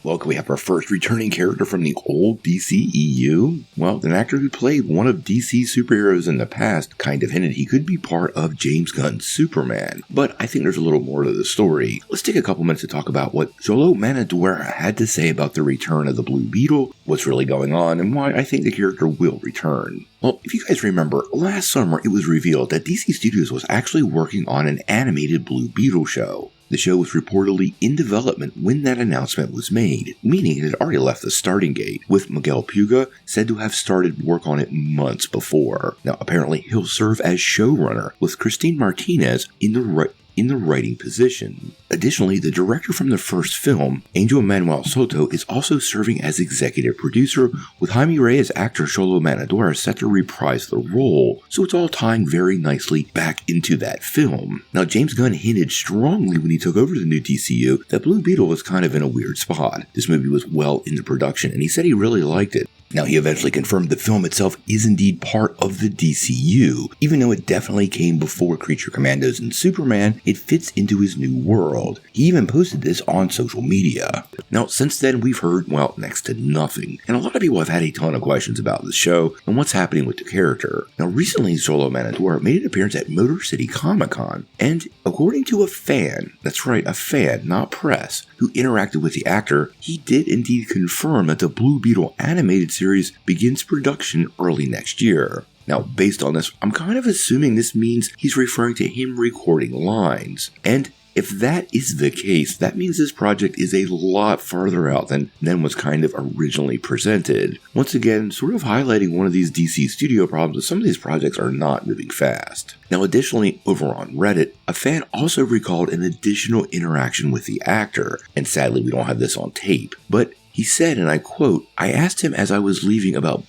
Well, can we have our first returning character from the old DCEU? Well, an actor who played one of DC's superheroes in the past kind of hinted he could be part of James Gunn's Superman, but I think there's a little more to the story. Let's take a couple minutes to talk about what Xolo Maridueña had to say about the return of the Blue Beetle, what's really going on, and why I think the character will return. Well, if you guys remember, last summer it was revealed that DC Studios was actually working on an animated Blue Beetle show. The show was reportedly in development when that announcement was made, meaning it had already left the starting gate, with Miguel Puga said to have started work on it months before. Now, apparently he'll serve as showrunner, with Christine Martinez in the writing position. Additionally, the director from the first film, Angel Manuel Soto, is also serving as executive producer, with Jaime Reyes actor Xolo Maridueña set to reprise the role, so it's all tying very nicely back into that film. Now, James Gunn hinted strongly when he took over the new DCU that Blue Beetle was kind of in a weird spot. This movie was well into production, and he said he really liked it. Now, he eventually confirmed the film itself is indeed part of the DCU. Even though it definitely came before Creature Commandos and Superman, it fits into his new world. He even posted this on social media. Now, since then, we've heard, well, next to nothing. And a lot of people have had a ton of questions about the show and what's happening with the character. Now, recently, Xolo Maridueña made an appearance at Motor City Comic Con. And according to a fan, that's right, a fan, not press, who interacted with the actor, he did indeed confirm that the Blue Beetle animated series begins production early next year. Now, based on this, I'm kind of assuming this means he's referring to him recording lines. And if that is the case, that means this project is a lot farther out than was kind of originally presented. Once again, sort of highlighting one of these DC studio problems is some of these projects are not moving fast. Now, additionally, over on Reddit, a fan also recalled an additional interaction with the actor, and sadly we don't have this on tape, but he said, and I quote, "I asked him as I was leaving about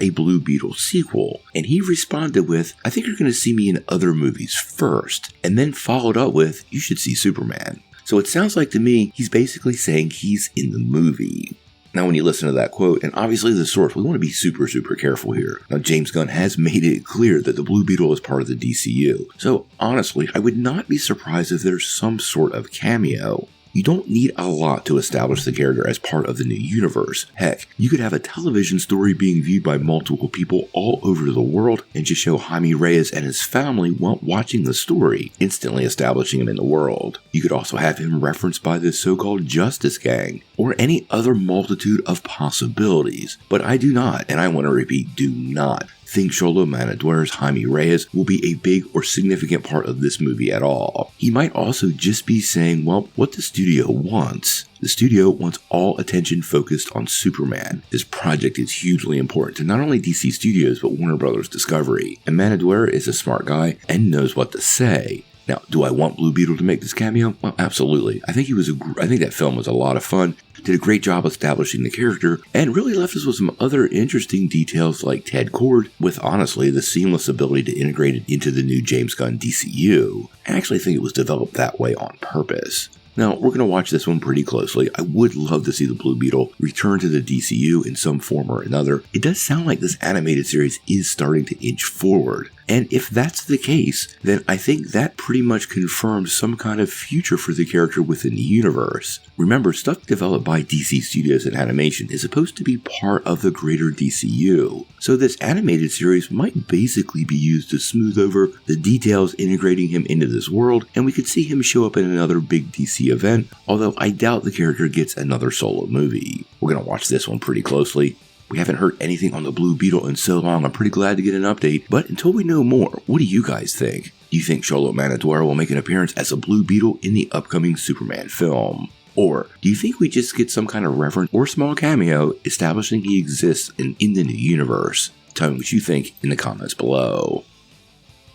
a Blue Beetle sequel, and he responded with, 'I think you're going to see me in other movies first,' and then followed up with, 'You should see Superman.' So it sounds like to me, he's basically saying he's in the movie." Now, when you listen to that quote, and obviously the source, we want to be super careful here. Now, James Gunn has made it clear that the Blue Beetle is part of the DCU. So honestly, I would not be surprised if there's some sort of cameo. You don't need a lot to establish the character as part of the new universe. Heck, you could have a television story being viewed by multiple people all over the world and just show Jaime Reyes and his family while watching the story, instantly establishing him in the world. You could also have him referenced by the so-called Justice Gang, or any other multitude of possibilities. But I do not, and I want to repeat, do not think Xolo Maridueña's Jaime Reyes will be a big or significant part of this movie at all. He might also just be saying, well, what the studio wants. The studio wants all attention focused on Superman. This project is hugely important to not only DC Studios, but Warner Bros. Discovery. And Maridueña is a smart guy and knows what to say. Now, do I want Blue Beetle to make this cameo? Well, absolutely. I think that film was a lot of fun, did a great job establishing the character, and really left us with some other interesting details like Ted Kord, with honestly the seamless ability to integrate it into the new James Gunn DCU. I actually think it was developed that way on purpose. Now, we're going to watch this one pretty closely. I would love to see the Blue Beetle return to the DCU in some form or another. It does sound like this animated series is starting to inch forward. And if that's the case, then I think that pretty much confirms some kind of future for the character within the universe. Remember, stuff developed by DC Studios in animation is supposed to be part of the greater DCU. So this animated series might basically be used to smooth over the details integrating him into this world, and we could see him show up in another big DC event, although I doubt the character gets another solo movie. We're going to watch this one pretty closely. We haven't heard anything on the Blue Beetle in so long, I'm pretty glad to get an update, but until we know more, what do you guys think? Do you think Xolo Maridueña will make an appearance as a Blue Beetle in the upcoming Superman film? Or do you think we just get some kind of reference or small cameo establishing he exists in the new universe? Tell me what you think in the comments below.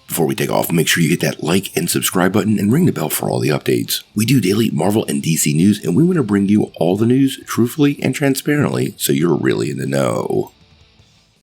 Before we take off, make sure you hit that like and subscribe button and ring the bell for all the updates. We do daily Marvel and DC news, and we want to bring you all the news truthfully and transparently so you're really in the know.